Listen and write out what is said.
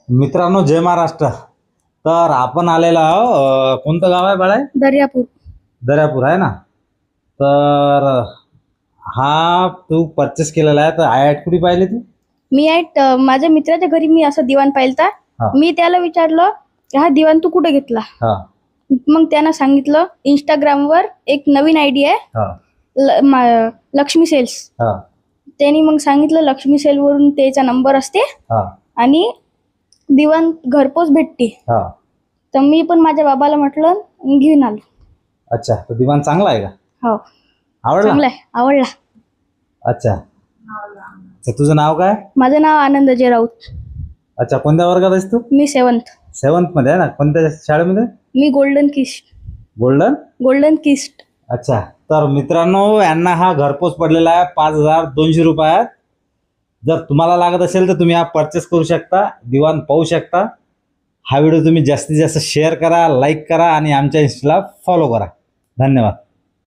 मित्रांनो, जय महाराष्ट्र. तर आपण आलेलो आहो कोणतं गाव आहे बाळा? दर्यापूर. दर्यापूर आहे ना. तर हा तू परचेस केलेला आहे. तर ॲड कुठे पाहिली तू? मी माझ्या मित्राच्या घरी मी असं दिवाण पाहिलता. हा. मी त्याला विचारलं हा दिवाण तू कुठे घेतला. हा मग त्यानं सांगितलं इंस्टाग्रामवर एक नवीन आयडी आहे, हा लक्ष्मी सेल्स. हा त्यांनी मग सांगितलं लक्ष्मी सेल वरून त्याचा नंबर असते हा आणि दिवाण घरपोच भेटते. हा. तर मी पण माझ्या बाबाला म्हटलं घेऊन आलो. अच्छा, तर दिवाण चांगला आहे का? हो, आवडला? चांगला आहे, आवडला. अच्छा, तर तुझं नाव काय? माझं नाव आनंद अजय राऊत. अच्छा, कोणत्या वर्गात आहेस तू? मी 7th मध्ये आहे ना. कोणत्या शाळेमध्ये? मी गोल्डन किस्ट. गोल्डन किस्ट. अच्छा, तर मित्रांनो, यांना हा घरपोच पडलेला आहे 5200 रुपयात. जर तुम्हाला लागत असेल तर तुम्ही हा परचेस करू शकता, दिवाण पाहू शकता. हा व्हिडिओ तुम्ही जास्तीत जास्त शेअर करा, लाईक करा आणि आमच्या इंस्टाला फॉलो करा. धन्यवाद.